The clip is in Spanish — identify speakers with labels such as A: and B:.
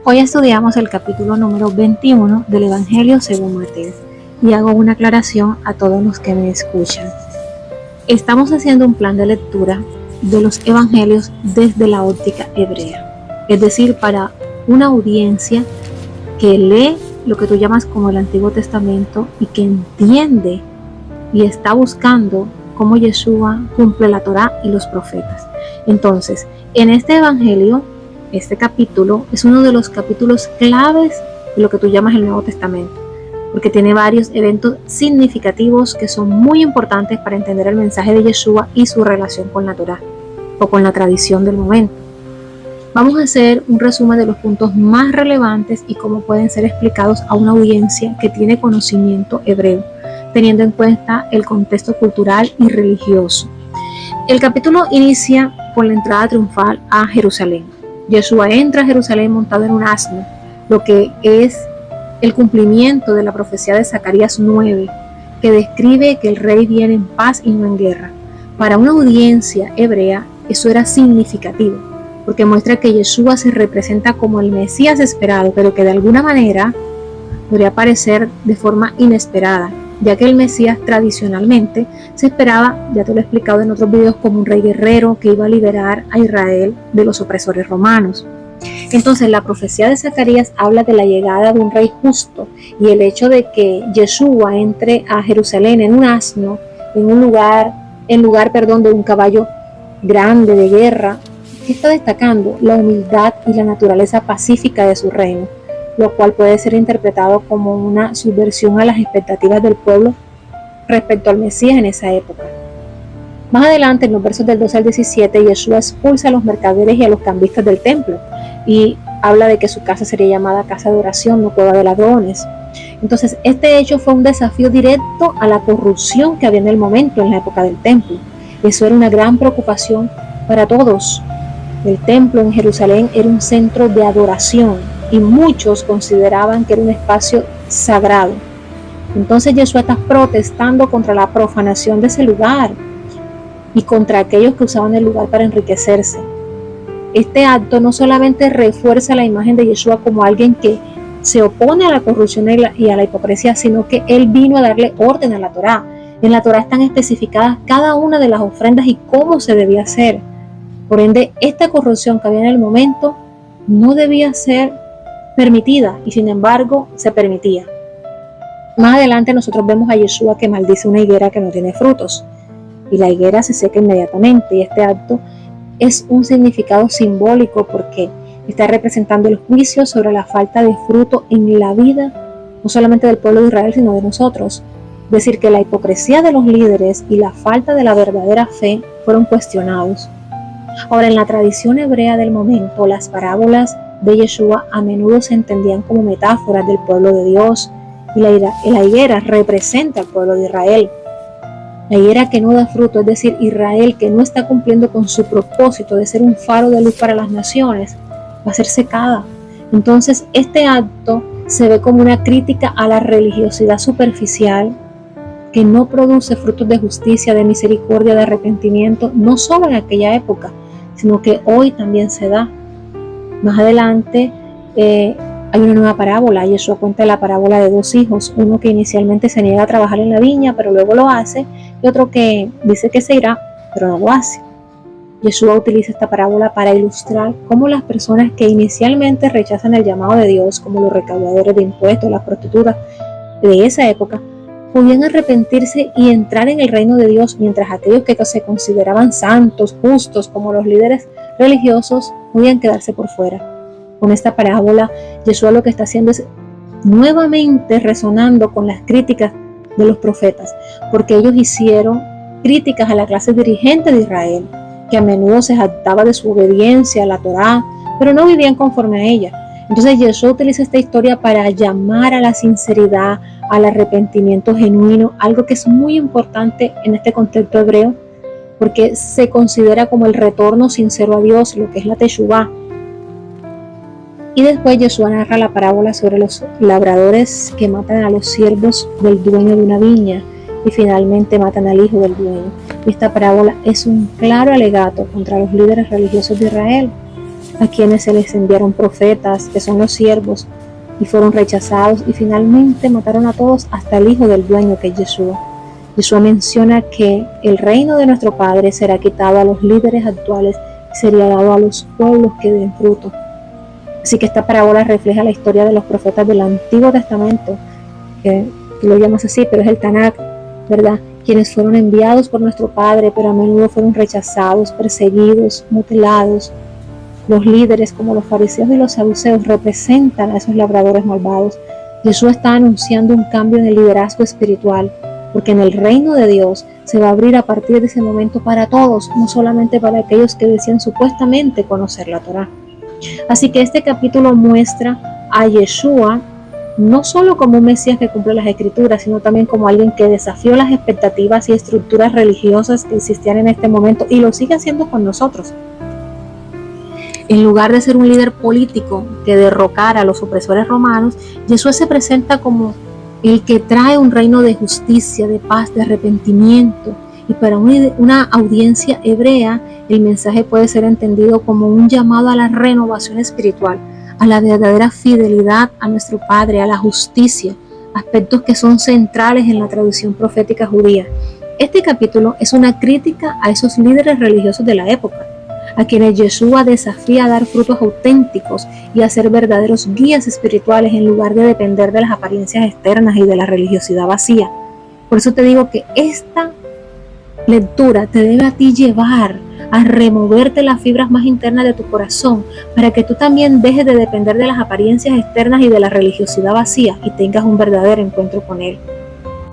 A: Hoy estudiamos el capítulo número 21 del Evangelio según Mateo y hago una aclaración a todos los que me escuchan. Estamos haciendo un plan de lectura de los evangelios desde la óptica hebrea, es decir, para una audiencia que lee lo que tú llamas como el Antiguo Testamento y que entiende y está buscando cómo Yeshua cumple la Torá y los profetas. Entonces, en este evangelio, este capítulo es uno de los capítulos claves de lo que tú llamas el Nuevo Testamento, porque tiene varios eventos significativos que son muy importantes para entender el mensaje de Yeshua y su relación con la Torá o con la tradición del momento. Vamos a hacer un resumen de los puntos más relevantes y cómo pueden ser explicados a una audiencia que tiene conocimiento hebreo, teniendo en cuenta el contexto cultural y religioso. El capítulo inicia con la entrada triunfal a Jerusalén. Yeshua entra a Jerusalén montado en un asno, lo que es el cumplimiento de la profecía de Zacarías 9, que describe que el rey viene en paz y no en guerra. Para una audiencia hebrea eso era significativo, porque muestra que Yeshua se representa como el Mesías esperado, pero que de alguna manera podría aparecer de forma inesperada, ya que el Mesías tradicionalmente se esperaba, ya te lo he explicado en otros videos, como un rey guerrero que iba a liberar a Israel de los opresores romanos. Entonces la profecía de Zacarías habla de la llegada de un rey justo y el hecho de que Yeshua entre a Jerusalén en un asno, en lugar de un caballo grande de guerra, que está destacando la humildad y la naturaleza pacífica de su reino, lo cual puede ser interpretado como una subversión a las expectativas del pueblo respecto al Mesías en esa época. Más adelante, en los versos del 12 al 17, Yeshua expulsa a los mercaderes y a los cambistas del templo y habla de que su casa sería llamada casa de oración, no cueva de ladrones. Entonces, este hecho fue un desafío directo a la corrupción que había en el momento, en la época del templo. Eso era una gran preocupación para todos. El templo en Jerusalén era un centro de adoración y muchos consideraban que era un espacio sagrado. Entonces Yeshua está protestando contra la profanación de ese lugar y contra aquellos que usaban el lugar para enriquecerse. Este acto no solamente refuerza la imagen de Yeshua como alguien que se opone a la corrupción y a la hipocresía, sino que él vino a darle orden a la Torá. En la Torá están especificadas cada una de las ofrendas y cómo se debía hacer. Por ende, esta corrupción que había en el momento no debía ser permitida y sin embargo se permitía. Más adelante nosotros vemos a Yeshua que maldice una higuera que no tiene frutos y la higuera se seca inmediatamente, y este acto es un significado simbólico porque está representando el juicio sobre la falta de fruto en la vida no solamente del pueblo de Israel sino de nosotros. Es decir, que la hipocresía de los líderes y la falta de la verdadera fe fueron cuestionados. Ahora, en la tradición hebrea del momento, las parábolas de Yeshua a menudo se entendían como metáforas del pueblo de Dios y la higuera representa al pueblo de Israel. La higuera que no da fruto, es decir, Israel que no está cumpliendo con su propósito de ser un faro de luz para las naciones, va a ser secada. Entonces este acto se ve como una crítica a la religiosidad superficial que no produce frutos de justicia, de misericordia, de arrepentimiento, no solo en aquella época, sino que hoy también se da. Más adelante hay una nueva parábola. Yeshua cuenta la parábola de dos hijos, uno que inicialmente se niega a trabajar en la viña pero luego lo hace, y otro que dice que se irá pero no lo hace. Yeshua utiliza esta parábola para ilustrar cómo las personas que inicialmente rechazan el llamado de Dios, como los recaudadores de impuestos, las prostitutas de esa época, podían arrepentirse y entrar en el reino de Dios, mientras aquellos que se consideraban santos, justos, como los líderes religiosos, podían quedarse por fuera. Con esta parábola, Yeshua lo que está haciendo es nuevamente resonando con las críticas de los profetas, porque ellos hicieron críticas a la clase dirigente de Israel, que a menudo se jactaba de su obediencia a la Torá, pero no vivían conforme a ella. Entonces Yeshua utiliza esta historia para llamar a la sinceridad, al arrepentimiento genuino, algo que es muy importante en este contexto hebreo, porque se considera como el retorno sincero a Dios, lo que es la Teshuvá. Y después Yeshua narra la parábola sobre los labradores que matan a los siervos del dueño de una viña y finalmente matan al hijo del dueño. Esta parábola es un claro alegato contra los líderes religiosos de Israel. a quienes se les enviaron profetas, que son los siervos, y fueron rechazados, y finalmente mataron a todos hasta el hijo del dueño, que es Yeshua. Yeshua menciona que el reino de nuestro Padre será quitado a los líderes actuales y sería dado a los pueblos que den fruto. Así que esta parábola refleja la historia de los profetas del Antiguo Testamento, que tú lo llamas así, pero es el Tanakh, ¿verdad? Quienes fueron enviados por nuestro Padre, pero a menudo fueron rechazados, perseguidos, mutilados. Los líderes, como los fariseos y los saduceos, representan a esos labradores malvados. Jesús está anunciando un cambio en el liderazgo espiritual, porque en el reino de Dios se va a abrir a partir de ese momento para todos, no solamente para aquellos que decían supuestamente conocer la Torá. Así que este capítulo muestra a Yeshua no solo como un Mesías que cumple las Escrituras, sino también como alguien que desafió las expectativas y estructuras religiosas que existían en este momento y lo sigue haciendo con nosotros. En lugar de ser un líder político que derrocara a los opresores romanos, Jesús se presenta como el que trae un reino de justicia, de paz, de arrepentimiento. Y para una audiencia hebrea, el mensaje puede ser entendido como un llamado a la renovación espiritual, a la verdadera fidelidad a nuestro Padre, a la justicia, aspectos que son centrales en la tradición profética judía. Este capítulo es una crítica a esos líderes religiosos de la época, a quienes Yeshua desafía a dar frutos auténticos y a ser verdaderos guías espirituales en lugar de depender de las apariencias externas y de la religiosidad vacía. Por eso te digo que esta lectura te debe a ti llevar a removerte las fibras más internas de tu corazón para que tú también dejes de depender de las apariencias externas y de la religiosidad vacía y tengas un verdadero encuentro con Él.